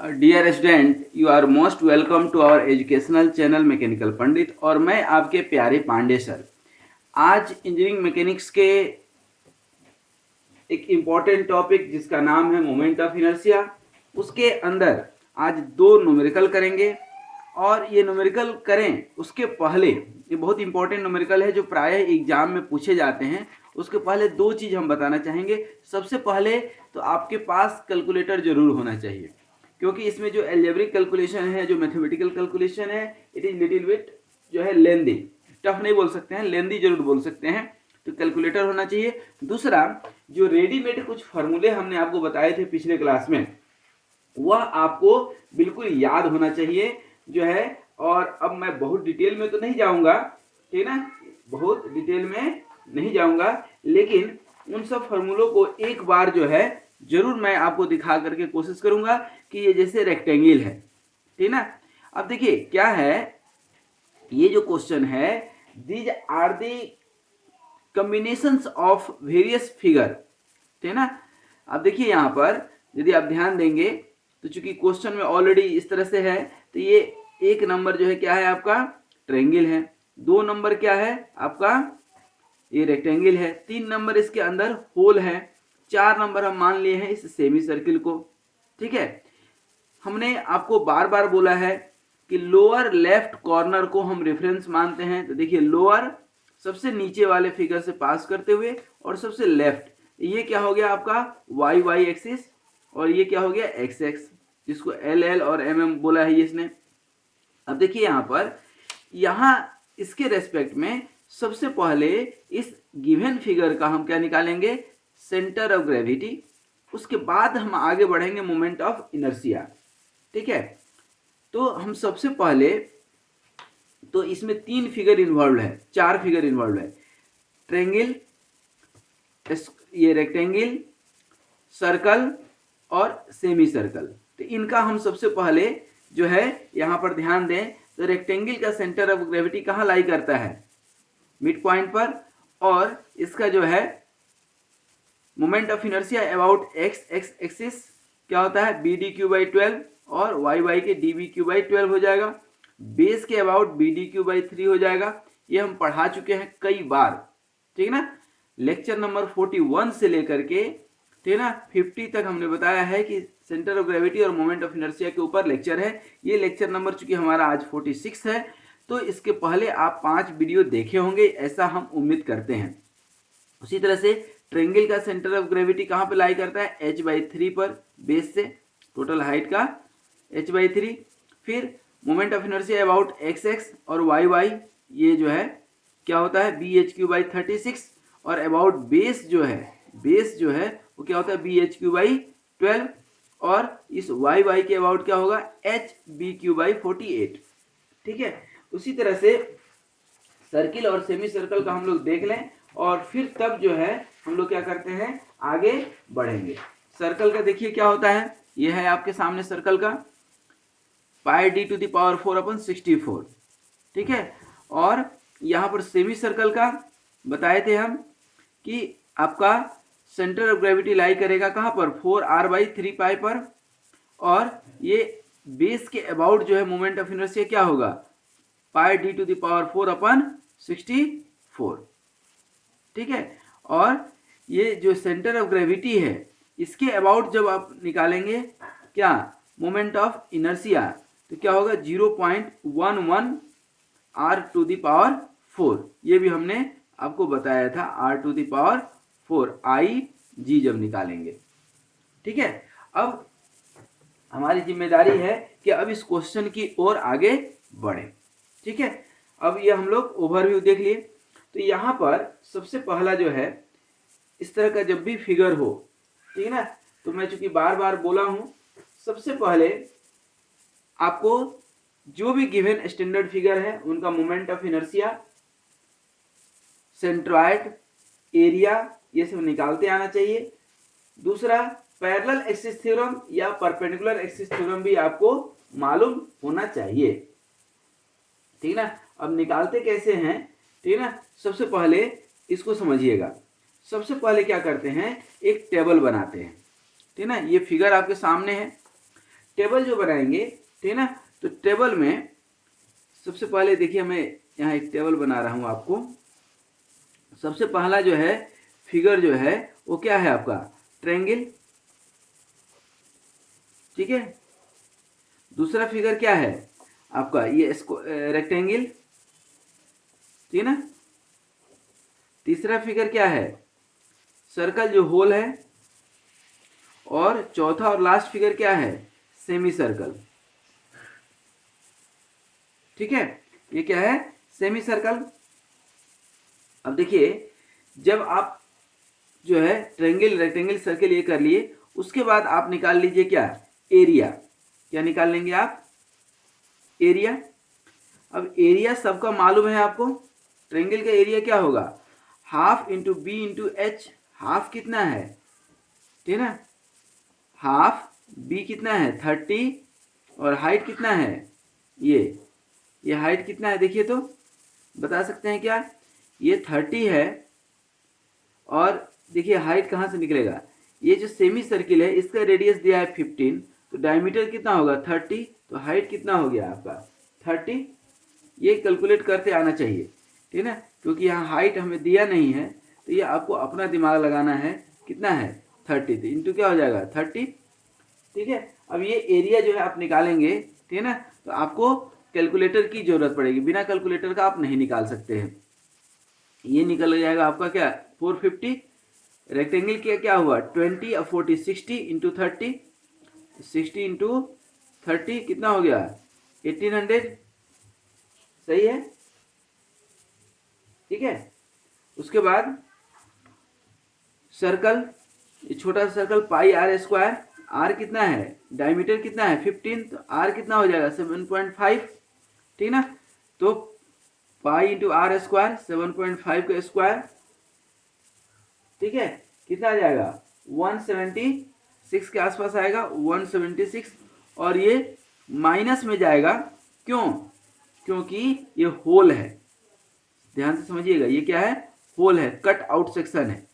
Dear student, you are most welcome to our educational channel mechanical Pandit. और मैं आपके प्यारे पांडे सर। आज इंजीनियरिंग मैकेनिक्स के एक इम्पॉर्टेंट टॉपिक जिसका नाम है मोमेंट ऑफ इनर्शिया, उसके अंदर आज दो न्यूमेरिकल करेंगे। और ये न्यूमेरिकल करें उसके पहले, ये बहुत इंपॉर्टेंट न्यूमेरिकल है जो प्रायः एग्जाम में पूछे जाते हैं। उसके पहले दो चीज़ हम बताना चाहेंगे। सबसे पहले तो आपके पास कैलकुलेटर जरूर होना चाहिए, क्योंकि इसमें जो एल्जेब्रिक कैलकुलेशन है, जो मैथमेटिकल कैलकुलेशन है, इट इज लिटिल बिट जो है लेंदी, टफ नहीं बोल सकते हैं, लेंदी जरूर बोल सकते हैं। तो कैलकुलेटर होना चाहिए। दूसरा, जो रेडीमेड कुछ फार्मूले हमने आपको बताए थे पिछले क्लास में, वह आपको बिल्कुल याद होना चाहिए जो है। और अब मैं बहुत डिटेल में तो नहीं जाऊंगा, ठीक ना, बहुत डिटेल में नहीं जाऊंगा, लेकिन उन सब फार्मूलों को एक बार जो है जरूर मैं आपको दिखा करके कोशिश करूंगा कि ये जैसे रेक्टेंगल है, ठीक ना। अब देखिए क्या है, ये जो क्वेश्चन है, these are the combinations of various figure, ठीक ना। अब देखिए यहाँ पर यदि आप ध्यान देंगे तो चूंकि क्वेश्चन में ऑलरेडी इस तरह से है, तो ये एक नंबर जो है क्या है आपका, ट्रायंगल है। दो नंबर क्या है आपका, ये रेक्टेंगल है। तीन नंबर इसके अंदर होल है। चार नंबर हम मान लिए हैं इस सेमी सर्किल को, ठीक है। हमने आपको बार बार बोला है कि लोअर लेफ्ट कॉर्नर को हम रेफरेंस मानते हैं। तो देखिए लोअर सबसे नीचे वाले फिगर से पास करते हुए, और सबसे लेफ्ट, ये क्या हो गया आपका वाई वाई एक्सिस, और ये क्या हो गया एक्स एक्स, जिसको एल एल और एम एम बोला है इसने। अब देखिए यहाँ पर, यहाँ इसके रेस्पेक्ट में सबसे पहले इस गिवन फिगर का हम क्या निकालेंगे, सेंटर ऑफ ग्रेविटी। उसके बाद हम आगे बढ़ेंगे मोमेंट ऑफ इनर्शिया, ठीक है। तो हम सबसे पहले, तो इसमें तीन फिगर इन्वॉल्व है, चार फिगर इन्वॉल्व है, ट्रायंगल, ये रेक्टेंगल, सर्कल और सेमी सर्कल। तो इनका हम सबसे पहले जो है यहाँ पर ध्यान दें, तो रेक्टेंगल का सेंटर ऑफ ग्रेविटी कहाँ लाई करता है, मिड पॉइंट पर। और इसका जो है moment of inertia about x x axis क्या होता है, बी डी क्यू बाई 12, और वाई वाई के डी बी क्यू बाई 12 हो जाएगा। बेस के about b d cube by 3 हो जाएगा। ये हम पढ़ा चुके हैं कई बार, ठीक ना। लेक्चर नंबर 41 से लेकर के, ठीक ना, 50 तक हमने बताया है कि सेंटर ऑफ ग्रेविटी और मोमेंट ऑफ इनर्शिया के ऊपर लेक्चर है। ये लेक्चर नंबर चूंकि हमारा आज 46 है, तो इसके पहले आप 5 वीडियो देखे होंगे, ऐसा हम उम्मीद करते हैं। उसी तरह से ट्रायंगल का सेंटर ऑफ ग्रेविटी कहाँ पे लाई करता है, h बाई 3 पर, बेस से टोटल हाइट का h बाई 3। फिर moment of inertia about x x और वाई वाई, ये जो है क्या होता है बी एच क्यू बाई 36, और अबाउट बेस जो है, बेस जो है वो क्या होता है बी एच क्यू बाई 12, और इस वाई वाई के अबाउट क्या होगा एच बी क्यू बाई 48, ठीक है। उसी तरह से सर्किल और सेमी सर्कल का हम लोग देख लें, और फिर तब जो है हम लोग क्या करते हैं, आगे बढ़ेंगे। सर्कल का देखिए क्या होता है, ये है आपके सामने सर्कल का पाई डी टू द पावर 4 अपन 64, ठीक है। और यहाँ पर सेमी सर्कल का बताए थे हम कि आपका सेंटर ऑफ ग्रेविटी लाई करेगा कहाँ पर, 4r बाई 3 पाई पर, और ये बेस के अबाउट जो है मोमेंट ऑफ इनर्शिया क्या होगा, पाई डी टू द पावर 4 अपन 64, ठीक है। और ये जो सेंटर ऑफ ग्रेविटी है, इसके अबाउट जब आप निकालेंगे क्या मोमेंट ऑफ इनर्शिया, तो क्या होगा 0.11 r टू द पावर 4। ये भी हमने आपको बताया था, r टू द पावर 4 आई जी जब निकालेंगे, ठीक है। अब हमारी जिम्मेदारी है कि अब इस क्वेश्चन की ओर आगे बढ़े, ठीक है। अब ये हम लोग ओवरव्यू देख लिए। तो यहाँ पर सबसे पहला जो है, इस तरह का जब भी फिगर हो, ठीक है ना, तो मैं चूंकि बार बार बोला हूँ, सबसे पहले आपको जो भी गिवन स्टैंडर्ड फिगर है उनका moment of inertia, centroid, area, ये सब निकालते आना चाहिए। दूसरा, पैरेलल एक्सिस थ्योरम या परपेंडिकुलर एक्सिस थ्योरम भी आपको मालूम होना चाहिए, ठीक ना। अब निकालते कैसे हैं, ठीक ना, सबसे पहले इसको समझिएगा। सबसे पहले क्या करते हैं, एक टेबल बनाते हैं, ठीक ना। ये फिगर आपके सामने है। टेबल जो बनाएंगे, ठीक है ना, तो टेबल में सबसे पहले देखिए मैं यहाँ एक टेबल बना रहा हूँ आपको। सबसे पहला जो है फिगर जो है वो क्या है आपका, ट्रायंगल, ठीक है। दूसरा फिगर क्या है आपका, ये रेक्टेंगल, ठीक है ना। तीसरा फिगर क्या है, सर्कल जो होल है। और चौथा और लास्ट फिगर क्या है, सेमी सर्कल, ठीक है। ये क्या है, सेमी सर्कल। अब देखिए जब आप जो है ट्रायंगल, रेक्टेंगल, सर्कल ये कर लिए, उसके बाद आप निकाल लीजिए क्या, एरिया। क्या निकाल लेंगे आप, एरिया। अब एरिया सबका मालूम है आपको, ट्रायंगल का एरिया क्या होगा, half into b into h. Half कितना है, ठीक है ना, हाफ बी कितना है 30, और हाइट कितना है, ये हाइट कितना है देखिए तो बता सकते हैं क्या, ये 30 है। और देखिए हाइट कहाँ से निकलेगा, ये जो सेमी सर्किल है इसका रेडियस दिया है 15, तो डायमीटर कितना होगा 30, तो हाइट कितना हो गया आपका 30। ये कैलकुलेट करते आना चाहिए, ठीक है ना, क्योंकि यहाँ हाइट हमें दिया नहीं है, तो ये आपको अपना दिमाग लगाना है, कितना है 30, तो इंटू क्या हो जाएगा 30, ठीक है। अब ये एरिया जो है आप निकालेंगे, ठीक है ना, तो आपको कैलकुलेटर की जरूरत पड़ेगी, बिना कैलकुलेटर का आप नहीं निकाल सकते हैं। ये निकल जाएगा आपका क्या 450। रेक्टेंगल क्या हुआ 20 और 40, 60 इंटू 30, 60 इंटू 30 कितना हो गया 1800, सही है, ठीक है। उसके बाद सर्कल, ये छोटा सा circle pi are square, r कितना है, डायमीटर कितना है 15, तो आर कितना हो जाएगा 7.5, ठीक ना। तो पाई इंटू आर स्क्वायर 7.5 का स्क्वायर, ठीक है, कितना आ जाएगा 176 के आसपास आएगा, 176। और ये माइनस में जाएगा, क्यों, क्योंकि ये होल है, ध्यान से समझिएगा, ये क्या है, होल है, कट आउट सेक्शन है,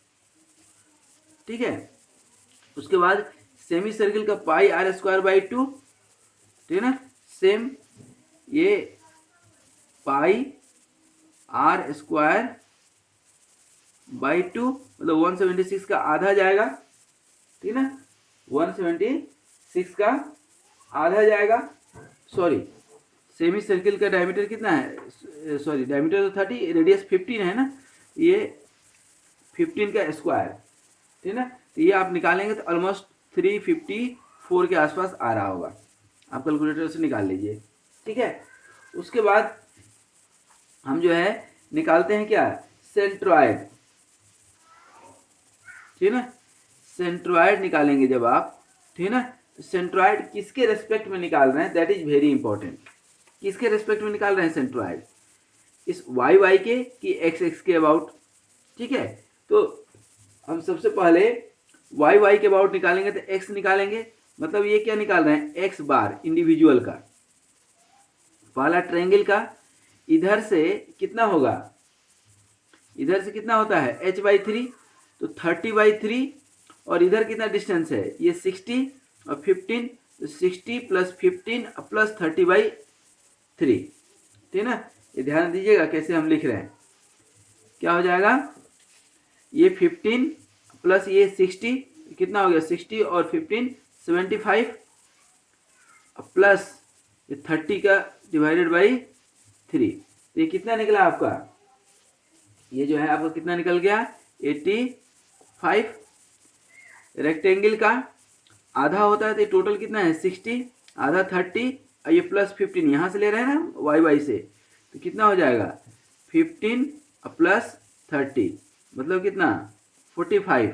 ठीक है। उसके बाद सेमी सर्किल का पाई आर स्क्वायर बाई 2, ठीक है ना, सेम ये पाई आर स्क्वायर बाई 2, मतलब 176 का आधा जाएगा, ठीक है ना, 176 का आधा जाएगा। सॉरी, सेमी सर्किल का डायमीटर कितना है, सॉरी डायमीटर तो 30, रेडियस 15 है ना, ये 15 का स्क्वायर, ठीक है ना, तो ये आप निकालेंगे तो ऑलमोस्ट 354 के आसपास आ रहा होगा, आप कैलकुलेटर से निकाल लीजिए, ठीक है। उसके बाद हम जो है निकालते हैं क्या, सेंट्रॉयड, ठीक है ना, सेंट्रॉयड निकालेंगे जब आप, ठीक है ना, तो सेंट्रॉयड किसके रेस्पेक्ट में निकाल रहे हैं, दैट इज वेरी इंपॉर्टेंट। किसके रेस्पेक्ट में निकाल रहे हैं सेंट्रॉयड, इस वाई वाई के कि एक्स एक्स के अबाउट, ठीक है। तो हम सबसे पहले वाई वाई के अबाउट निकालेंगे, तो एक्स निकालेंगे, मतलब ये क्या निकाल रहे हैं, एक्स बार इंडिविजुअल का, पहला ट्रायंगल का, इधर से कितना होगा, इधर से कितना होता है h/3, तो 30/3, और इधर कितना डिस्टेंस है, ये 60 और 15, तो 60 प्लस 15 प्लस 30/3, ठीक है ना। ये ध्यान दीजिएगा कैसे हम लिख रहे हैं, क्या हो जाएगा, ये 15 प्लस ये 60 कितना हो गया, 60 और 15 75, प्लस ये 30 का डिवाइडेड बाई 3, तो ये कितना निकला आपका, ये जो है आपका कितना निकल गया 85। रेक्टेंगल का आधा होता है, तो टोटल कितना है 60, आधा 30, और ये प्लस 15 यहाँ से ले रहे हैं ना वाई वाई से, तो कितना हो जाएगा 15 प्लस 30, मतलब कितना 45,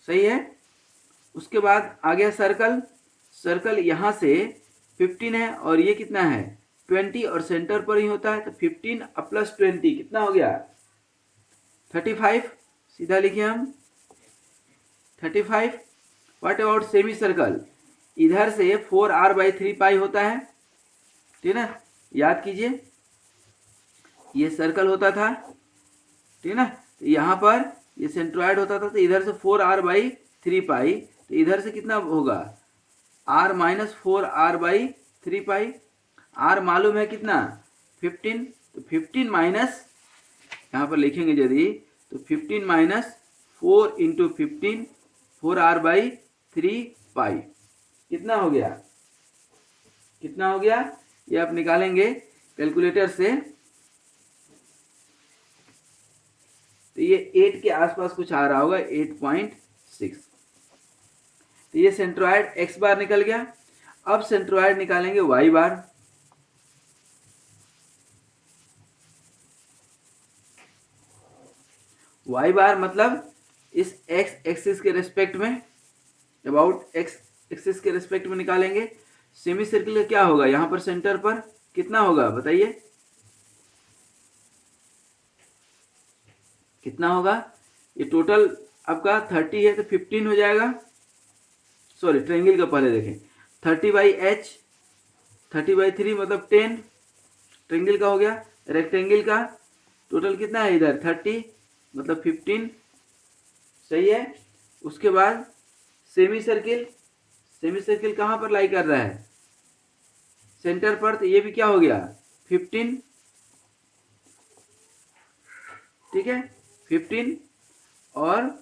सही है। उसके बाद आ गया सर्कल, सर्कल यहाँ से 15 है और ये कितना है 20, और सेंटर पर ही होता है, तो 15 प्लस 20 कितना हो गया 35, सीधा लिखिए हम 35। व्हाट अबाउट सेमी सर्कल, इधर से 4r/3 पाई होता है, ठीक है ना, याद कीजिए ये सर्कल होता था, ठीक है ना, तो यहाँ पर ये सेंट्रॉयड होता था, तो इधर से 4r/3 पाई, तो इधर से कितना होगा r माइनस 4r/3 r मालूम है कितना 15, तो 15 माइनस यहाँ पर लिखेंगे यदि तो 15 माइनस 4 इंटू 15 4r/3 कितना हो गया, कितना हो गया ये आप निकालेंगे कैलकुलेटर से, तो ये 8 के आसपास कुछ आ रहा होगा 8.6। तो ये सेंट्रोइड x बार निकल गया। अब सेंट्रोइड निकालेंगे y बार। y बार मतलब इस x एक्सिस के रेस्पेक्ट में, अबाउट x एक्सिस के रेस्पेक्ट में निकालेंगे। सेमी सर्किल का क्या होगा, यहाँ पर सेंटर पर कितना होगा बताइए, कितना होगा, ये टोटल आपका 30 है तो 15 हो जाएगा। सॉरी ट्रायंगल का पहले देखें, 30/h 30/3 मतलब 10 ट्रायंगल का हो गया। रेक्टेंगल का टोटल कितना है इधर 30 मतलब 15, सही है। उसके बाद सेमी सर्किल, सेमी सर्किल कहाँ पर लाई कर रहा है, सेंटर पर, तो ये भी क्या हो गया 15, ठीक है 15। और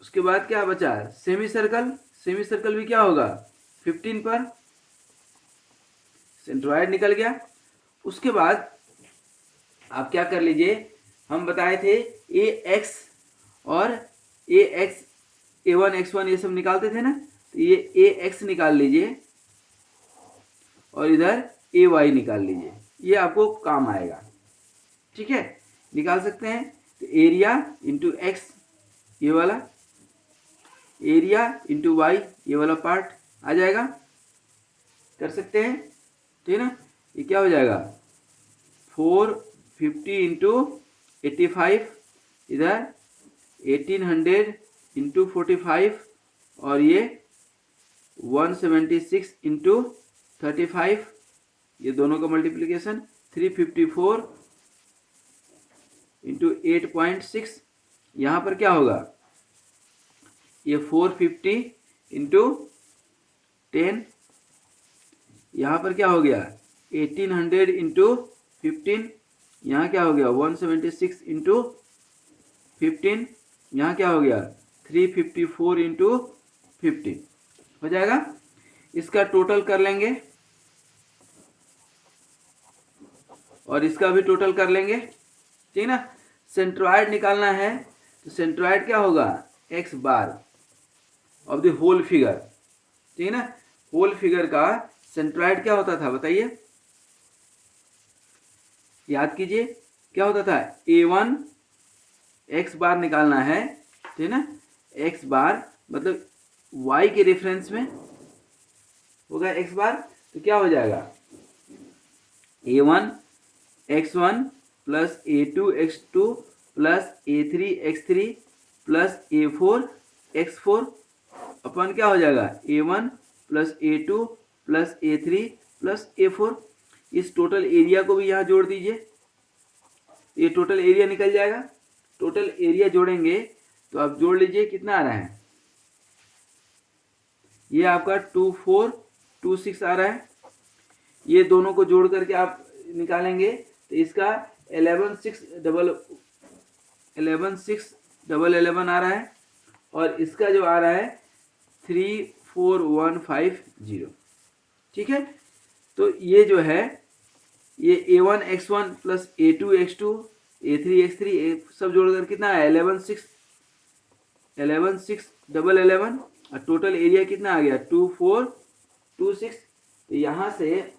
उसके बाद क्या बचा सेमी सर्कल, सेमी सर्कल भी क्या होगा 15 पर, सेंट्रोइड निकल गया। उसके बाद आप क्या कर लीजिए, हम बताए थे ए एक्स और ए एक्स A1 X1 ये सब निकालते थे ना, तो ये ए एक्स निकाल लीजिए और इधर ए वाई निकाल लीजिए, ये आपको काम आएगा, ठीक है निकाल सकते हैं। तो एरिया इंटू एक्स ये वाला, एरिया इंटू वाई ये वाला पार्ट आ जाएगा, कर सकते हैं, ठीक है ना। ये क्या हो जाएगा 450 इंटू 85, इधर 1800 इंटू 45 और ये 176 इंटू 35, ये दोनों का मल्टीप्लिकेशन 354 इंटू 8.6, यहाँ पर क्या होगा ये 450 इंटू 10, यहाँ पर क्या हो गया 1800 इंटू 15, यहाँ क्या हो गया 176 इंटू 15, यहाँ क्या हो गया 354 इंटू 15 हो जाएगा। इसका टोटल कर लेंगे और इसका भी टोटल कर लेंगे, ठीक है ना। सेंट्रोइड निकालना है तो सेंट्रोइड क्या होगा x bar of the whole figure, ठीक है ना। होल फिगर का सेंट्रोइड क्या होता था बताइए, याद कीजिए क्या होता था A1 x बार निकालना है, ठीक है ना। x बार मतलब y के रेफरेंस में होगा x बार, तो क्या हो जाएगा A1 x1 plus A2 x2 plus A3 x3 plus A4 x4 अपन क्या हो जाएगा A1 plus A2 plus A3 plus A4। इस टोटल एरिया को भी यहाँ जोड़ दीजिए, ये टोटल एरिया निकल जाएगा। टोटल एरिया जोड़ेंगे तो आप जोड़ लीजिए कितना आ रहा है, ये आपका 2426 आ रहा है। ये दोनों को जोड़ करके आप निकालेंगे तो इसका 11,611 आ रहा है और इसका जो आ रहा है 34150, ठीक है। तो ये जो है ये A1 x1 plus A2 x2 A3 x3 सब जोड़कर कितना है 11,611 और टोटल एरिया कितना आ गया 2426। तो यहाँ से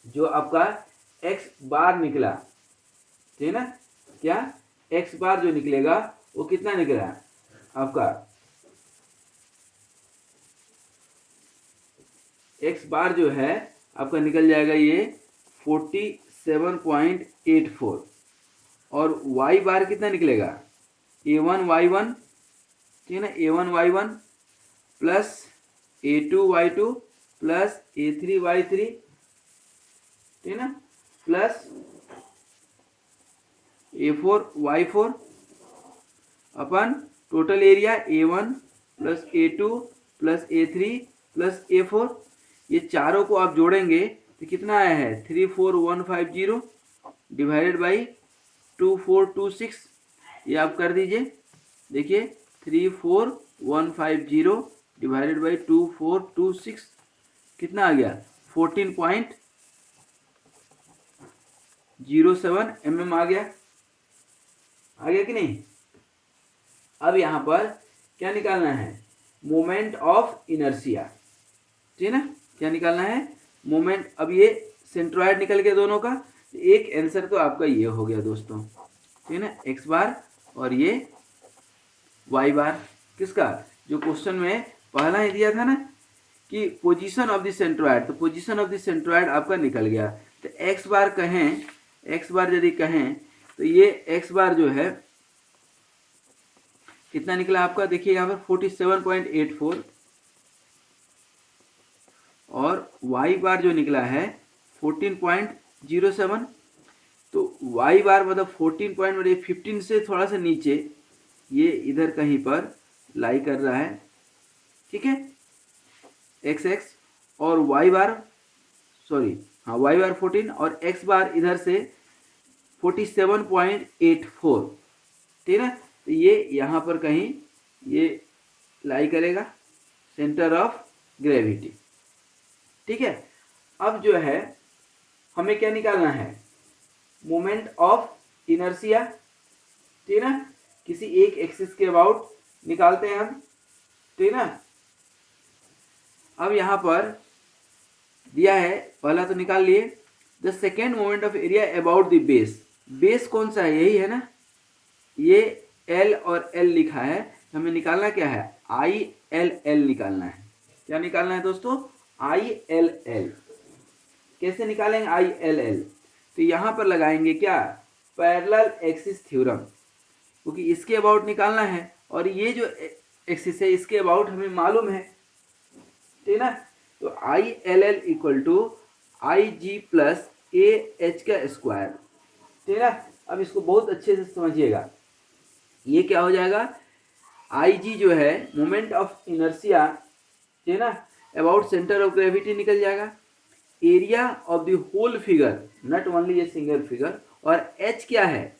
जो आपका x बार निकला, ठीक है ना, क्या x बार जो निकलेगा वो कितना निकला आपका x बार जो है आपका निकल जाएगा ये 47.84 और y बार कितना निकलेगा A1 y1, ठीक है ना, A1 y1 plus A2 y2 plus A3 y3, ठीक है ना, प्लस A4 y4 अपन total area A1 plus A2 plus A3 plus A4, ये चारों को आप जोड़ेंगे तो कितना आया है 34150 डिवाइडेड बाई 2426। ये आप कर दीजिए, देखिए 34150 डिवाइडेड बाई 2426 कितना आ गया 14.07 mm आ गया कि नहीं। अब यहाँ पर क्या निकालना है, मोमेंट ऑफ इनर्शिया, ठीक है ना, क्या निकालना है मोमेंट। अब ये सेंट्रॉयड निकल गया दोनों का, एक आंसर तो आपका ये हो गया दोस्तों, ठीक है ना, x बार और ये y बार किसका, जो क्वेश्चन में पहला ही दिया था ना कि पोजीशन ऑफ द सेंट्रॉयड, तो पोजीशन ऑफ द सेंट्रॉयड आपका निकल गया। तो x बार कहें, x बार यदि कहें तो ये x बार जो है कितना निकला आपका, देखिए यहाँ पर 47.84 और y बार जो निकला है 14.07। तो y बार मतलब 15 से थोड़ा सा नीचे, ये इधर कहीं पर लाई कर रहा है, ठीक है, x और y बार सॉरी हाँ y बार 14 और x बार इधर से 47.84, ठीक है ना। तो ये यहाँ पर कहीं ये लाई करेगा सेंटर ऑफ ग्रेविटी, ठीक है। अब जो है हमें क्या निकालना है, मोमेंट ऑफ इनर्शिया, ठीक है ना, किसी एक एक्सिस के अबाउट निकालते हैं हम, ठीक है ना। अब यहाँ पर दिया है, पहला तो निकाल लिए, the second moment of area about the base, base कौन सा है, यही है ना, ये L और L लिखा है, हमें निकालना क्या है ILL निकालना है। क्या निकालना है दोस्तों, ILL। कैसे निकालेंगे ILL, तो यहाँ पर लगाएंगे क्या पैरेलल एक्सिस थ्योरम, क्योंकि इसके अबाउट निकालना है और ये जो एक्सिस है इसके अबाउट हमें मालूम है, ठीक ना। तो ILL equal to IG plus AH का स्क्वायर, ठीक है। अब इसको बहुत अच्छे से समझिएगा, ये क्या हो जाएगा, IG जो है मोमेंट ऑफ इनर्शिया, ठीक है ना, अबाउट सेंटर ऑफ ग्रेविटी निकल जाएगा, area of the whole figure not only a single figure, और H क्या है,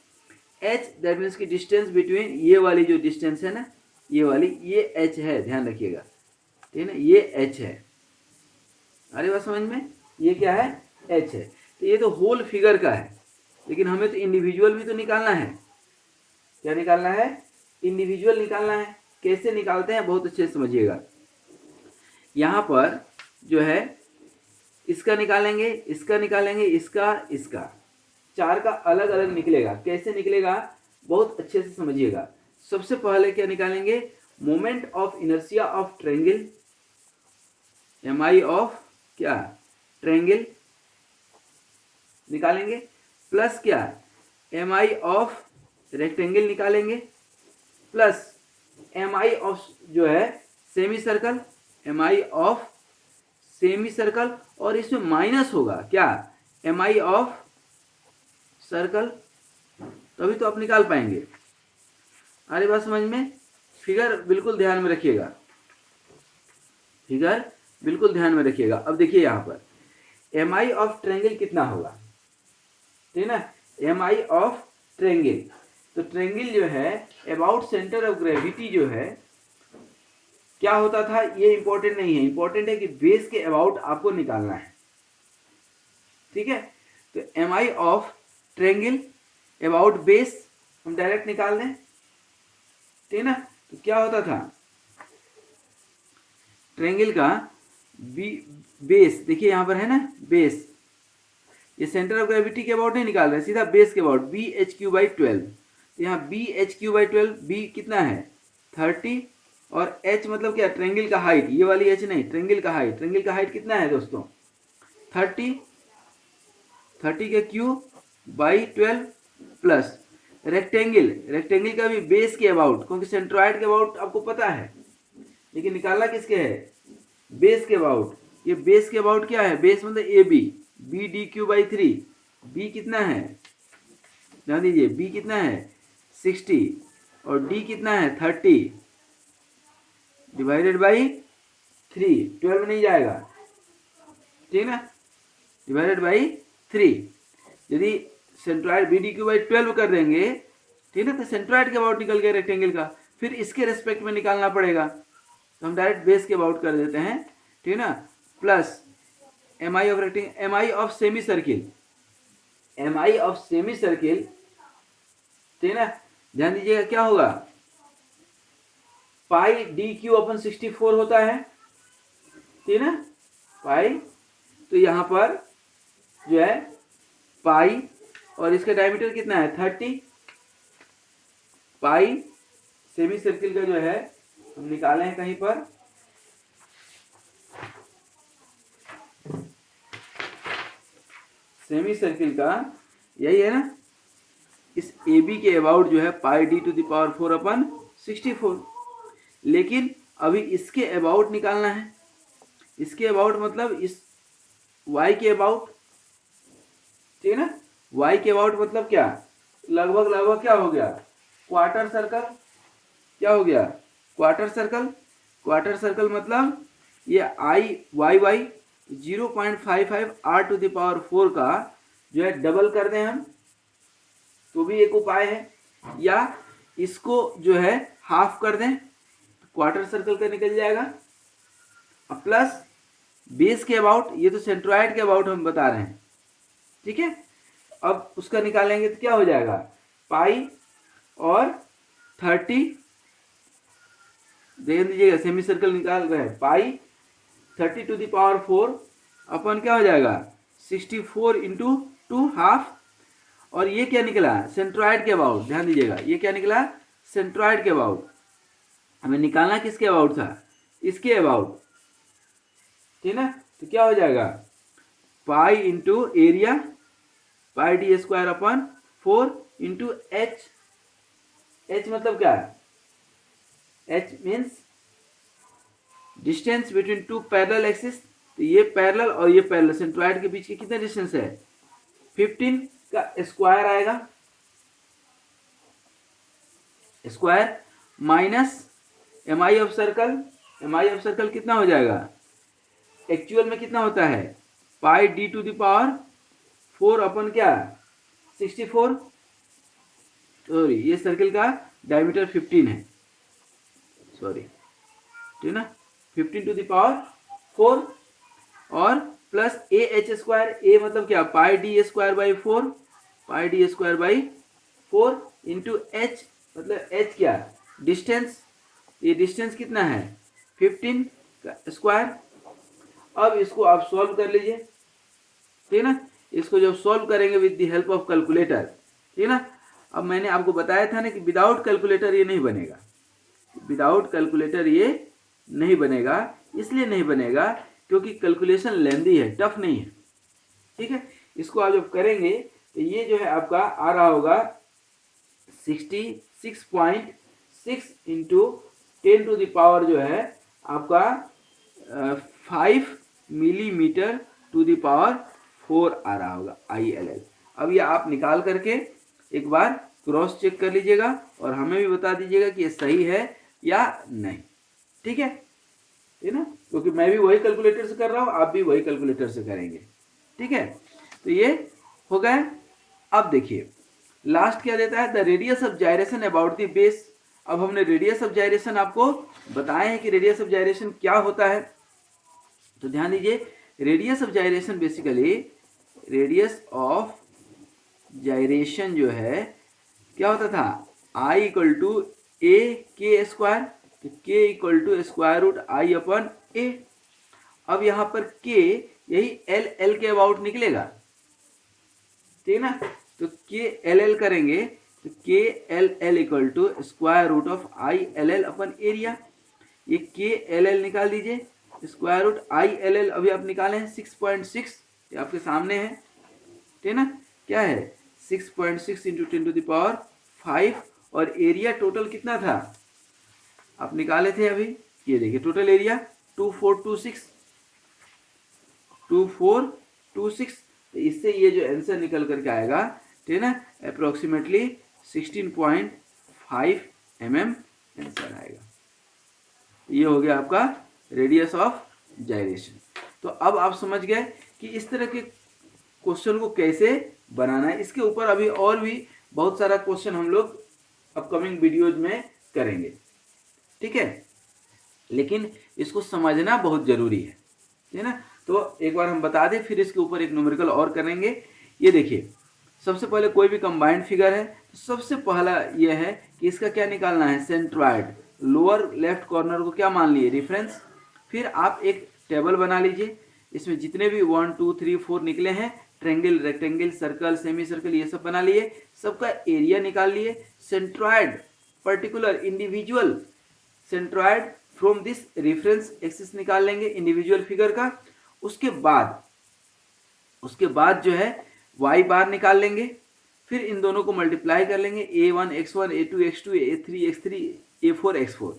H दैट मीन्स की डिस्टेंस बिटवीन, ये वाली जो डिस्टेंस है ना, ये वाली ये H है, ध्यान रखिएगा, ठीक है ना, ये H है, अरे बात समझ में, ये क्या है H है। तो ये तो होल फिगर का है, लेकिन हमें तो इंडिविजुअल भी तो निकालना है, क्या निकालना है, इंडिविजुअल निकालना है। कैसे निकालते हैं बहुत अच्छे से समझिएगा, यहाँ पर जो है इसका निकालेंगे, इसका निकालेंगे, इसका चार का अलग अलग निकलेगा। कैसे निकलेगा बहुत अच्छे से समझिएगा। सबसे पहले क्या निकालेंगे, moment of inertia of triangle, MI of क्या ट्रायंगल निकालेंगे, प्लस क्या MI ऑफ रेक्टेंगल निकालेंगे, प्लस MI ऑफ जो है semi circle, MI of semi circle, और इसमें माइनस होगा क्या MI ऑफ सर्कल, तभी तो आप निकाल पाएंगे। अरे बात समझ में, फिगर बिल्कुल ध्यान में रखिएगा, फिगर बिल्कुल ध्यान में रखिएगा। अब देखिए यहाँ पर MI ऑफ ट्रायंगल कितना होगा, ठीक है ना, MI ऑफ ट्रायंगल, तो ट्रायंगल जो है अबाउट सेंटर ऑफ ग्रेविटी जो है क्या होता था, ये इंपॉर्टेंट नहीं है, इंपॉर्टेंट है कि बेस के अबाउट आपको निकालना है, ठीक है। तो MI of triangle about base हम डायरेक्ट निकाल दें, ठीक है ना। तो क्या होता था ट्रायंगल का बेस, देखिए यहाँ पर है ना बेस, ये सेंटर ऑफ ग्रेविटी के अबाउट नहीं निकाल रहे, सीधा बेस के अबाउट BHQ/12, यहाँ BHQ/12, B कितना है 30, और H मतलब क्या ट्रायंगल का हाइट, ये वाली H नहीं, ट्रायंगल का हाइट, ट्रायंगल का हाइट कितना है दोस्तों 30, 30 के Q/12 प्लस रेक्टेंगल, रेक्टेंगल का भी बेस के अबाउट, क्योंकि सेंट्रॉइड के अबाउट आपको पता है, लेकिन निकालना किसके है बेस के अबाउट। ये बेस के अबाउट क्या है, बेस मतलब AB, BDQ/3, B कितना है ध्यान दीजिए, B कितना है 60 और D कितना है 30 डिवाइडेड बाई 3, 12 नहीं जाएगा, ठीक ना, डिवाइडेड बाई 3। यदि centroid b d cube by 12 कर देंगे, ठीक है, तो सेंट्रॉइड के अबाउट निकल गया रेक्टेंगल का, फिर इसके रेस्पेक्ट में निकालना पड़ेगा, तो हम डायरेक्ट बेस के अबाउट कर देते हैं, ठीक है ना, plus M I of rectangle, M I of semi circle, M I of semi circle, ठीक है ना, ध्यान दीजिएगा क्या होगा, पाई डी क्यू अपन 64 होता है, ठीक है ना, पाई, तो यहां पर जो है पाई और इसका डायमीटर कितना है 30, पाई सेमी सर्किल का जो है हम निकाले हैं कहीं पर, सेमी सर्किल का यही है ना, इस ए बी के अबाउट जो है pi d to the power 4 अपन 64, लेकिन अभी इसके अबाउट निकालना है, इसके अबाउट मतलब इस y के अबाउट, ठीक है ना, y के अबाउट मतलब क्या, लगभग क्या हो गया, क्वार्टर सर्कल, क्या हो गया, क्वार्टर सर्कल, क्वार्टर सर्कल मतलब ये I Y Y 0.55 r to the power 4 का जो है डबल कर दें हम, तो भी एक उपाय है, या इसको जो है हाफ कर दें, क्वार्टर सर्कल का निकल जाएगा, प्लस बेस के अबाउट, ये तो सेंट्रॉइड के अबाउट हम बता रहे हैं, ठीक है, अब उसका निकालेंगे तो क्या हो जाएगा, पाई और 30, देख दीजिएगा सेमी सर्कल निकाल रहे हैं, पाई 30 टू द पावर 4 अपन क्या हो जाएगा 64 इंटू 2 हाफ, और ये क्या निकला सेंट्रॉइड के अबाउट, ध्यान दीजिएगा ये क्या निकला सेंट्रॉइड के अबाउट, हमें निकालना किसके अबाउट था, इसके अबाउट, ठीक है ना, तो क्या हो जाएगा pi into area, pi D square अपन 4 इंटू एच, एच मतलब क्या है, H means distance between two parallel axis, तो ये पैरेलल और ये पैरेलल, सेंट्रॉइड के बीच के कितना डिस्टेंस है 15 का स्क्वायर आएगा, square minus M I of circle, M I of circle कितना हो जाएगा, एक्चुअल में कितना होता है pi d to the power 4 अपन क्या 64, सॉरी ये सर्कल का डायमीटर 15 है, सॉरी, ठीक है ना, 15 टू द पावर 4 और plus A H square, A मतलब क्या pi D square by 4, pi D square by 4 into H मतलब एच क्या डिस्टेंस, ये डिस्टेंस कितना है 15 का स्क्वायर। अब इसको आप सॉल्व कर लीजिए, ठीक है ना, इसको जब सॉल्व करेंगे with the help of calculator, ठीक है ना, अब मैंने आपको बताया था ना कि विदाउट कैलकुलेटर ये नहीं बनेगा, विदाउट कैलकुलेटर ये नहीं बनेगा, इसलिए नहीं बनेगा क्योंकि कैलकुलेशन लेंदी है, टफ नहीं है, ठीक है। इसको आप जब करेंगे तो ये जो है आपका आ रहा होगा 66.6 इंटू 10 टू द पावर जो है आपका 5 मिलीमीटर टू द पावर 4 आ रहा होगा ILL। अब ये आप निकाल करके एक बार क्रॉस चेक कर लीजिएगा और हमें भी बता दीजिएगा कि ये सही है या नहीं, ठीक है ना, क्योंकि मैं भी वही कैलकुलेटर से कर रहा हूँ, आप भी वही कैलकुलेटर से करेंगे, ठीक है। तो ये हो गए। अब देखिए लास्ट क्या देता है, the radius of gyration about the base. अब हमने रेडियस ऑफ जायरेशन आपको बताए हैं कि रेडियस ऑफ जायरेशन क्या होता है, तो ध्यान दीजिए radius of gyration basically, radius of gyration जो है क्या होता था I इक्वल टू ए के स्क्वायर, तो k equal to square root I अपन a। अब यहाँ पर k यही L के अबाउट निकलेगा, ठीक है ना, तो k L करेंगे तो k L equal to square root of ILL अपन एरिया, ये k L निकाल दीजिए, स्क्वायर रूट ILL अभी आप निकाले हैं 6.6, ये आपके सामने है, ठीक है ना, क्या है 6.6 इंटू 10 टू द पावर 5, और एरिया टोटल कितना था आप निकाले थे अभी, ये देखिए टोटल एरिया 2426, तो इससे ये जो आंसर निकल करके आएगा, ठीक है ना, अप्रोक्सीमेटली 16.5 mm आंसर आएगा। ये हो गया आपका रेडियस ऑफ जाइरेशन। तो अब आप समझ गए कि इस तरह के क्वेश्चन को कैसे बनाना है। इसके ऊपर अभी और भी बहुत सारा क्वेश्चन हम लोग अपकमिंग वीडियोज में करेंगे, ठीक है, लेकिन इसको समझना बहुत जरूरी है, ठीक है ना। तो एक बार हम बता दें, फिर इसके ऊपर एक न्यूमेरिकल और करेंगे। ये देखिए, सबसे पहले कोई भी कंबाइंड फिगर है तो सबसे पहला ये है कि इसका क्या निकालना है, सेंट्रॉइड। लोअर लेफ्ट कॉर्नर को क्या मान लिए, रेफरेंस। फिर आप एक टेबल बना लीजिए, इसमें जितने भी 1 2 3 4 निकले हैं, triangle, rectangle, circle, semi circle, ये सब बना लिए, सबका एरिया निकाल लिए। Centroid, particular, individual centroid from this reference axis निकाल लेंगे इंडिविजुअल फिगर का। उसके बाद जो है y बार निकाल लेंगे, फिर इन दोनों को मल्टीप्लाई कर लेंगे, a1 x1 a2 x2 a3 x3 a4 x4।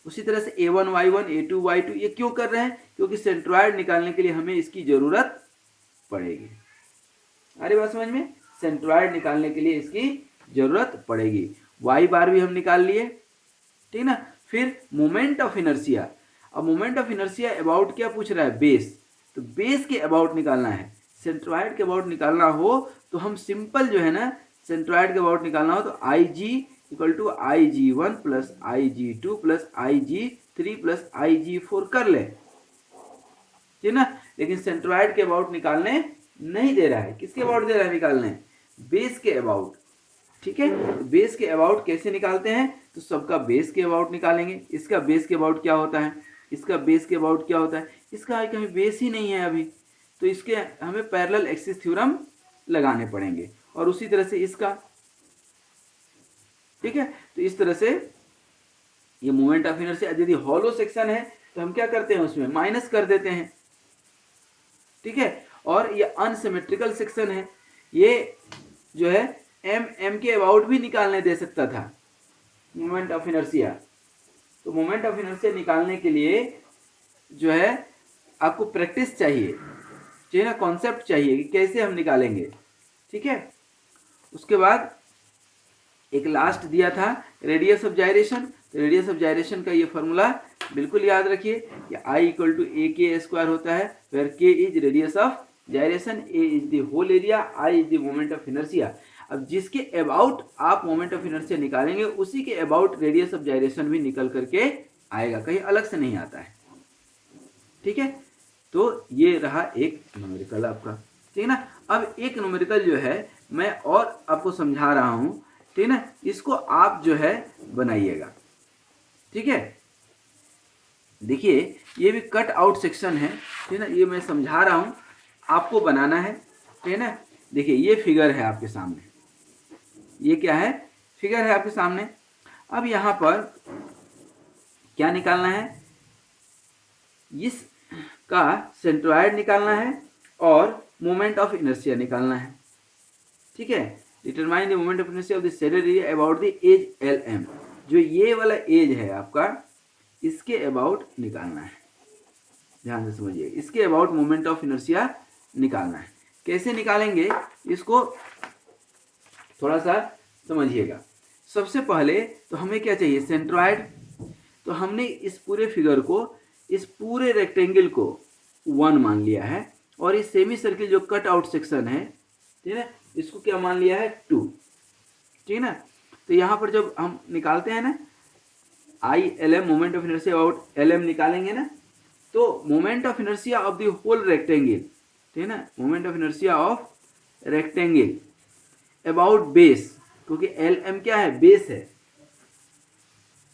उसी तरह से a1 y1 a2 y2। ये क्यों कर रहे हैं, क्योंकि सेंट्रॉइड निकालने के लिए हमें इसकी जरूरत पड़ेगी। अरे बात समझ में, सेंट्रॉइड निकालने के लिए इसकी जरूरत पड़ेगी। y बार भी हम निकाल लिए, ठीक ना। फिर मोमेंट ऑफ इनर्शिया। अब मोमेंट ऑफ इनर्शिया अबाउट क्या पूछ रहा है, बेस। तो बेस के अबाउट निकालना है। सेंट्रॉइड के अबाउट निकालना हो तो हम सिंपल जो है ना, सेंट्रॉइड के अबाउट निकालना हो तो IG equal to IG1 plus IG2 plus IG3 plus IG4 कर ले, ठीक ना। लेकिन सेंट्रॉइड के अबाउट निकालने नहीं दे रहा है। किसके अबाउट दे रहा है निकालने, बेस के अबाउट, ठीक है। तो बेस के अबाउट कैसे निकालते हैं, तो सबका बेस के अबाउट निकालेंगे। इसका बेस के अबाउट क्या होता है, इसका बेस के अबाउट क्या होता है, इसका कहीं बेस ही नहीं है अभी, तो इसके हमें पैरेलल एक्सिस थ्योरम लगाने पड़ेंगे। और उसी तरह से इसका, ठीक है। तो इस तरह से ये मोमेंट ऑफ इनर्शिया, यदि हॉलो सेक्शन है तो हम क्या करते हैं, उसमें माइनस कर देते हैं, ठीक है। और ये अनसिमेट्रिकल सेक्शन है, ये जो है एम के अबाउट भी निकालने दे सकता था मोमेंट ऑफ इनर्शिया। तो मोमेंट ऑफ इनर्शिया निकालने के लिए जो है आपको प्रैक्टिस चाहिए, ना, कॉन्सेप्ट चाहिए कि कैसे हम निकालेंगे, ठीक है। उसके बाद एक लास्ट दिया था रेडियस ऑफ जाइरेशन। तो रेडियस ऑफ जाइरेशन का ये फॉर्मूला बिल्कुल याद रखिए कि I इक्वल टू ए के स्क्वायर होता है, where K is radius of gyration, A is the whole area, I is the moment of inertia. अब जिसके अबाउट आप मोमेंट ऑफ इनर्शिया निकालेंगे उसी के अबाउट रेडियस ऑफ जाइरेशन भी निकल करके आएगा, कहीं अलग से नहीं आता है, ठीक है। तो ये रहा एक न्यूमेरिकल आपका, ठीक है ना। अब एक न्यूमेरिकल जो है मैं और आपको समझा रहा हूं, ठीक है ना, इसको आप जो है बनाइएगा, ठीक है। देखिए ये भी कट आउट सेक्शन है, ठीक है ना, ये मैं समझा रहा हूं, आपको बनाना है, ठीक है ना। देखिए ये फिगर है आपके सामने, ये क्या है, फिगर है आपके सामने। अब यहां पर क्या निकालना है, इसका सेंट्रॉइड निकालना है और मोमेंट ऑफ इनर्शिया निकालना है, ठीक है। Determine the moment of inertia of the shaded area about the edge LM। जो ये वाला एज है आपका, इसके अबाउट निकालना है, ध्यान से समझिए, इसके अबाउट मोमेंट ऑफ इनर्शिया निकालना है। कैसे निकालेंगे इसको थोड़ा सा समझिएगा। सबसे पहले तो हमें क्या चाहिए, सेंट्रॉइड। तो हमने इस पूरे फिगर को, इस पूरे रेक्टेंगल को 1 मान लिया है, और इस सेमी सर्किल जो कट आउट सेक्शन है, ठीक है ना, इसको क्या मान लिया है, 2, ठीक है ना। तो यहाँ पर जब हम निकालते हैं ना ILM, moment of inertia about LM निकालेंगे ना, तो moment of inertia of the whole rectangle, ठीक है ना, moment of inertia of rectangle about base, क्योंकि LM क्या है, बेस है,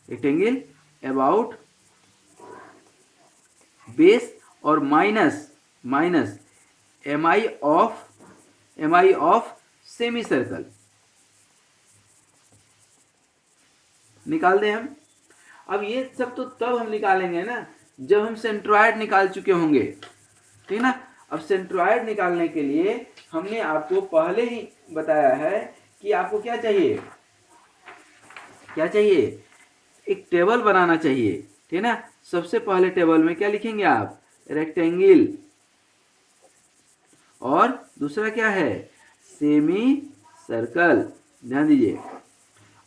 रेक्टेंगल अबाउट बेस, और minus MI of semi circle निकाल दें हम। अब ये सब तो तब हम निकालेंगे ना जब हम सेंट्रॉइड निकाल चुके होंगे, ठीक है ना। अब सेंट्रॉइड निकालने के लिए हमने आपको पहले ही बताया है कि आपको क्या चाहिए, एक टेबल बनाना चाहिए, ठीक है ना। सबसे पहले टेबल में क्या लिखेंगे आप, रेक्टेंगल, और दूसरा क्या है, सेमी सर्कल, ध्यान दीजिए।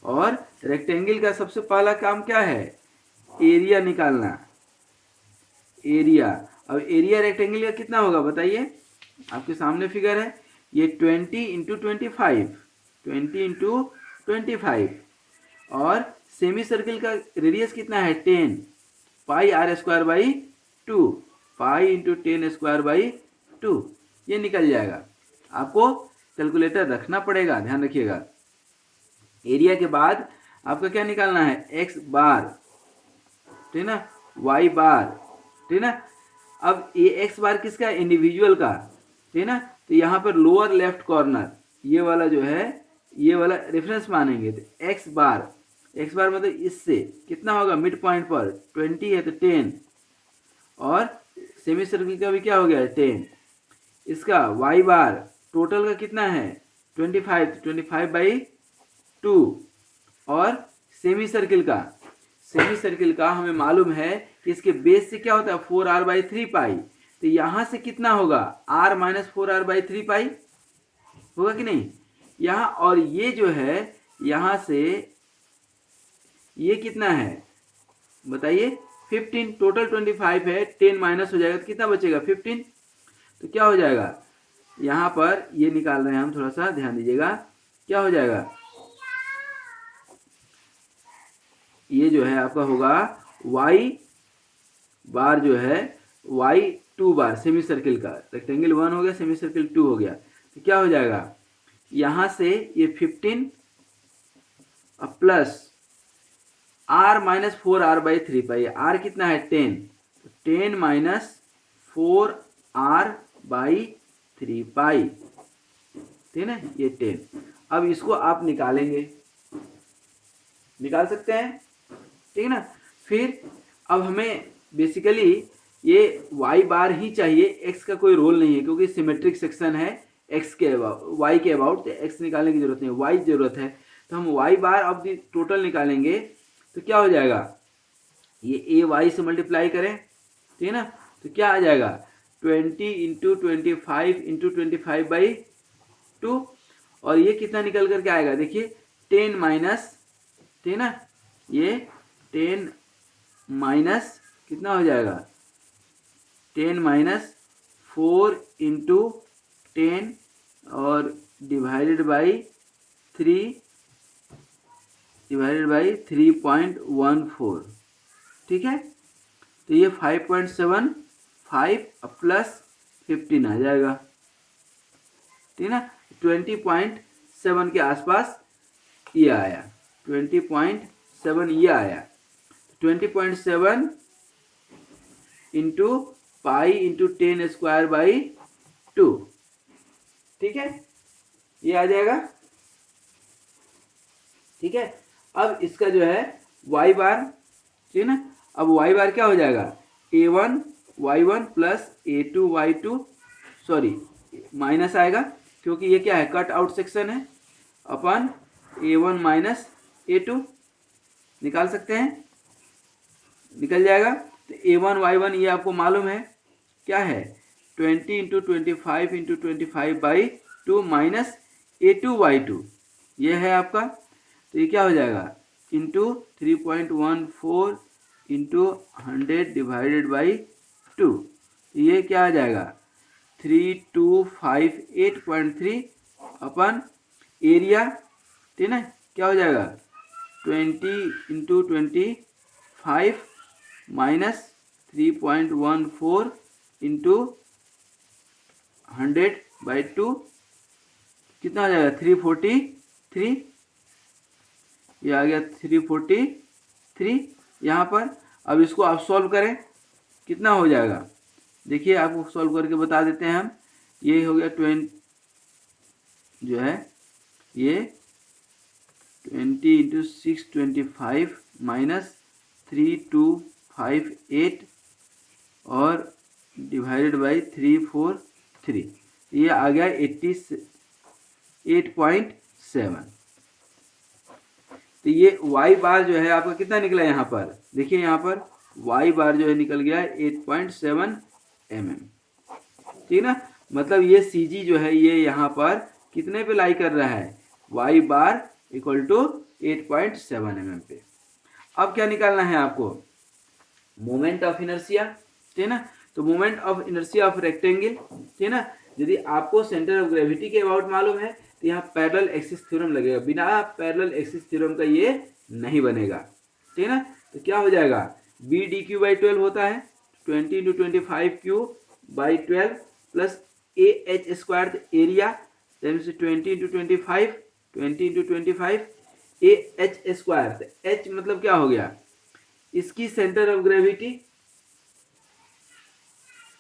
और रेक्टेंगल का सबसे पहला काम क्या है, एरिया निकालना, एरिया, अब एरिया रेक्टेंगल का कितना होगा बताइए, आपके सामने फिगर है, ये 20 इंटू 25, 20 इंटू 25, और सेमी सर्किल का रेडियस कितना है 10, pi are square by 2, pi into 10 square by 2, ये निकल जाएगा। आपको कैलकुलेटर रखना पड़ेगा, ध्यान रखिएगा। एरिया के बाद आपका क्या निकालना है, एक्स बार, ठीक ना, वाई बार, ठीक ना। अब ये एक्स बार किसका, इंडिविजुअल का, ठीक ना। तो यहाँ पर लोअर लेफ्ट कॉर्नर ये वाला जो है, ये वाला रेफरेंस मानेंगे, तो एक्स बार मतलब इससे कितना होगा, मिड पॉइंट पर 20 है तो 10, और सेमी सर्किल का भी क्या हो गया 10, इसका वाई बार टोटल का कितना है 25, 25/2, और सेमी सर्किल का हमें मालूम है कि इसके बेस से क्या होता है 4r/3 पाई, तो यहाँ से कितना होगा r माइनस 4r/3 पाई होगा कि नहीं यहाँ, और ये जो है यहाँ से ये कितना है बताइए 15, टोटल 25 है, 10 माइनस हो जाएगा तो कितना बचेगा 15, तो क्या हो जाएगा यहाँ पर ये निकाल रहे हैं हम, थोड़ा सा ध्यान दीजिएगा, क्या हो जाएगा, ये जो है आपका होगा y बार जो है y2 बार सेमी सर्किल का, रेक्टेंगल 1 हो गया, सेमी सर्किल 2 हो गया, तो क्या हो जाएगा यहाँ से ये 15 प्लस r माइनस 4r/3 पाई, r कितना है 10, 10 माइनस 4r/3 पाई, ठीक है ये 10। अब इसको आप निकाल सकते हैं, ठीक है ना। फिर अब हमें बेसिकली ये y बार ही चाहिए, x का कोई रोल नहीं है क्योंकि सिमेट्रिक सेक्शन है, x के y के अबाउट, तो x निकालने की जरूरत नहीं, y जरूरत है, तो हम y bar of the total निकालेंगे, तो क्या हो जाएगा ये a y से मल्टीप्लाई करें, ठीक है ना, तो क्या आ जाएगा 20 इंटू 25 इंटू 25/2, और ये कितना निकल करके आएगा देखिए 10 माइनस, ठीक है ना, ये 10 माइनस कितना हो जाएगा 10 माइनस 4 इंटू 10 और डिवाइडेड बाई 3/3.14, ठीक है, तो ये 5.75 प्लस 15 आ जाएगा, ठीक है ना, 20.7 के आसपास ये आया, 20.7 ये आया, 20.7 into pi into 10 square by 2, ठीक है, ये आ जाएगा, ठीक है। अब इसका जो है y बार, ठीक है ना, अब y बार क्या हो जाएगा a1 y1 plus a2 y2, sorry minus आएगा क्योंकि ये क्या है कट आउट सेक्शन है, अपन a1 माइनस a2 निकाल सकते हैं, निकल जाएगा, तो a1 y1 ये आपको मालूम है क्या है 20 into 25 into 25/2 minus a2 y2 ये है आपका, तो ये क्या हो जाएगा इंटू 3.14 इंटू 100 डिवाइडेड बाई 2, ये क्या आ जाएगा 3258.3 अपन एरिया, ठीक है, क्या हो जाएगा 20 इंटू 25 माइनस 3.14 इंटू 100/2 कितना हो जाएगा 343, ये आ गया 343 यहाँ पर। अब इसको आप सॉल्व करें कितना हो जाएगा देखिए, आपको सॉल्व करके बता देते हैं हम, ये हो गया 20 जो है ये 20 इंटू 625 माइनस 3258 और डिवाइडेड बाई 343, ये आ गया 88.7, तो ये y बार जो है आपका कितना निकला यहाँ पर देखिए, यहाँ पर y बार जो है निकल गया 8.7 mm, ठीक ना, मतलब ये CG जो है ये यहाँ पर कितने पे लाई कर रहा है y bar equal to 8.7 mm पे। अब क्या निकालना है आपको मोमेंट ऑफ इनर्शिया, ठीक है ना, तो moment of inertia of rectangle, ठीक है ना। यदि आपको सेंटर ऑफ ग्रेविटी के अबाउट मालूम है तो यहाँ पैरेलल एक्सिस थ्योरम लगेगा, बिना पैरेलल एक्सिस थ्योरम का ये नहीं बनेगा, ठीक है ना। तो क्या हो जाएगा, बी डी क्यू बाई 12 होता है 20 into 25 Q by 12 plus A H square area times 20 into 25 A H square. H मतलब क्या हो गया, इसकी सेंटर ऑफ ग्रेविटी,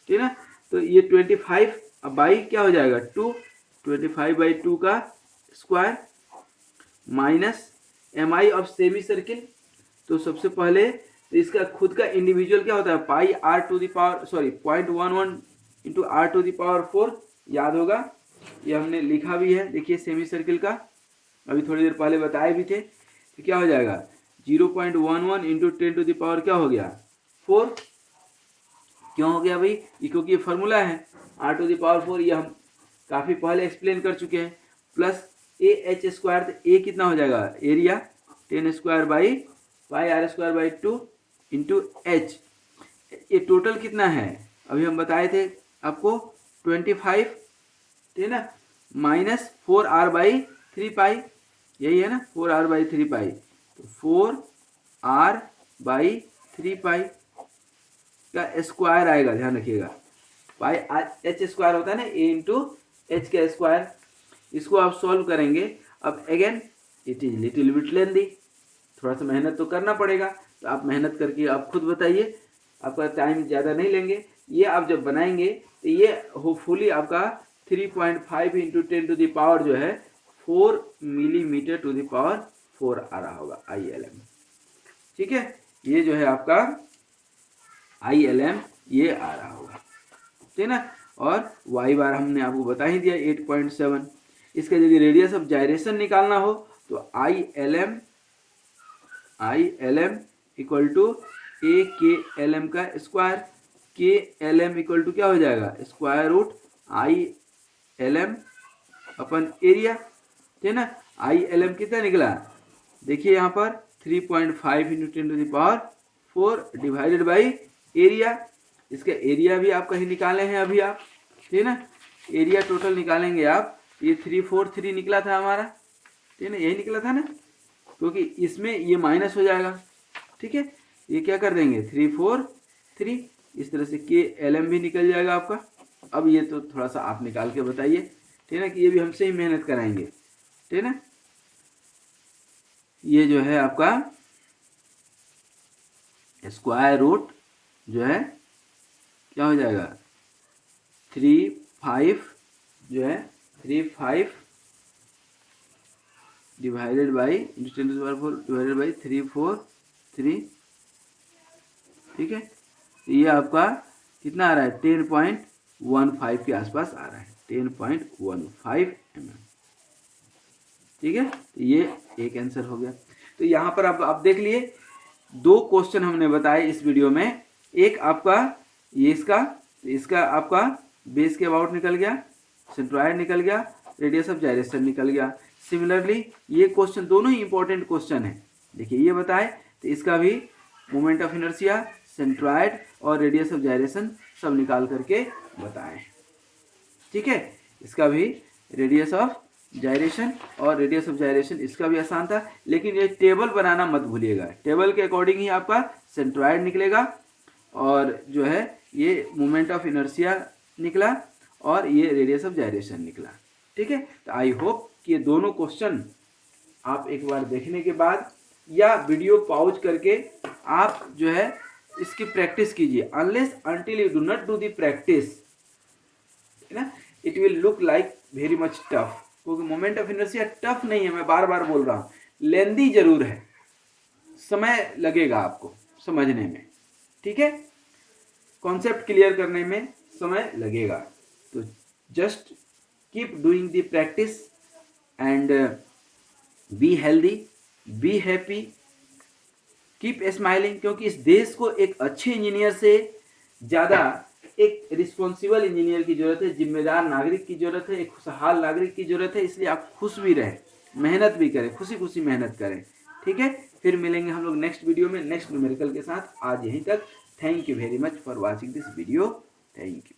ठीक है ना। तो ये 25 अब बाई क्या हो जाएगा 2, 25 बाई 2 का square minus M I of semi circle. तो सबसे पहले तो इसका खुद का इंडिविजुअल क्या होता है, pi R to the power 0.11 into R to the power 4, याद होगा, ये हमने लिखा भी है, देखिए सेमी सर्किल का अभी थोड़ी देर पहले बताए भी थे। तो क्या हो जाएगा 0.11 इंटू 10 टू द पावर क्या हो गया 4। क्यों हो गया भाई, ये क्योंकि ये फार्मूला है आर टू द पावर 4, ये हम काफ़ी पहले एक्सप्लेन कर चुके हैं। प्लस ए एच स्क्वायर, तो ए कितना हो जाएगा area 10 square by pi are square by 2 into h. ये टोटल कितना है अभी हम बताए थे आपको 25, ठीक है ना, माइनस 4r बाई 3 पाई, यही है ना 4r बाई 3 पाई। तो 4r बाई 3 पाई का स्क्वायर आएगा, ध्यान रखिएगा, पाई एच स्क्वायर होता है ना ए इंटू एच का स्क्वायर। इसको आप सॉल्व करेंगे। अब again it is little bit lengthy, थोड़ा सा मेहनत तो करना पड़ेगा, तो आप मेहनत करके आप खुद बताइए, आपका टाइम ज़्यादा नहीं लेंगे। ये आप जब बनाएंगे तो ये होपफुली आपका 3.5 इंटू 10 टू द पावर जो है 4 मिलीमीटर टू द पावर 4 आ रहा होगा ILM, ठीक है। ये जो है आपका ILM ये आ रहा होगा, ठीक है ना। और वाई बार हमने आपको बता ही दिया 8.7। इसका यदि रेडियस ऑफ जायरेशन निकालना हो तो ILM इक्वल टू ए के एल एम का स्क्वायर, के एल एम इक्वल टू क्या हो जाएगा स्क्वायर रूट ILM अपन एरिया, ठीक है ना। ILM कितना निकला, देखिए यहाँ पर 3.5 into 10 to the power 4 divided by area. इसका एरिया भी आप कहीं निकाले हैं अभी आप, ठीक है ना। एरिया टोटल निकालेंगे आप, ये 343 निकला था हमारा, ठीक है ना, यही निकला था ना, क्योंकि इसमें ये माइनस हो जाएगा, ठीक है। ये क्या कर देंगे 343, इस तरह से के एल एम भी निकल जाएगा आपका। अब ये तो थोड़ा सा आप निकाल के बताइए, ठीक है ना, कि ये भी हमसे ही मेहनत कराएंगे, ठीक है ना। ये जो है आपका स्क्वायर रूट जो है क्या हो जाएगा 35 जो है 35 divided by 10 to the power 4 divided by 343, ठीक है। तो ये आपका कितना आ रहा है 10.15 के आसपास आ रहा है, 10.15 mm, ठीक है। तो ये एक आंसर हो गया। तो यहाँ पर आप देख लिए 2 क्वेश्चन हमने बताए इस वीडियो में। एक आपका ये इसका आपका बेस के अबाउट निकल गया, सेंट्रॉयड निकल गया, रेडियस ऑफ जायरेशन निकल गया। सिमिलरली ये क्वेश्चन दोनों ही इंपॉर्टेंट क्वेश्चन है, देखिए ये बताए तो इसका भी मोमेंट ऑफ इनर्शिया, सेंट्रॉयड और रेडियस ऑफ जायरेशन सब निकाल करके बताएं, ठीक है। इसका भी रेडियस ऑफ जायरेशन और रेडियस ऑफ जायरेशन इसका भी आसान था, लेकिन ये टेबल बनाना मत भूलिएगा, टेबल के अकॉर्डिंग ही आपका सेंट्रॉयड निकलेगा और जो है ये मोमेंट ऑफ इनर्शिया निकला और ये रेडियस ऑफ जायरेशन निकला, ठीक है। तो आई होप कि ये दोनों क्वेश्चन आप एक बार देखने के बाद या वीडियो पॉज करके आप जो है इसकी प्रैक्टिस कीजिए। Unless until you do not do the practice, है ना, it will look like very much tough, क्योंकि मोमेंट ऑफ इनर्शिया टफ नहीं है, मैं बार बार बोल रहा हूँ, लेंदी जरूर है, समय लगेगा आपको समझने में, ठीक है, कॉन्सेप्ट क्लियर करने में समय लगेगा। तो just keep doing the practice and be healthy, be happy, keep smiling, क्योंकि इस देश को एक अच्छे इंजीनियर से ज़्यादा एक रिस्पॉन्सिबल इंजीनियर की ज़रूरत है, जिम्मेदार नागरिक की ज़रूरत है, एक खुशहाल नागरिक की ज़रूरत है। इसलिए आप खुश भी रहें, मेहनत भी करें, खुशी खुशी मेहनत करें, ठीक है। फिर मिलेंगे हम लोग नेक्स्ट वीडियो में नेक्स्ट न्यूमेरिकल के साथ। आज यहीं तक। Thank you very much for watching this video. Thank you.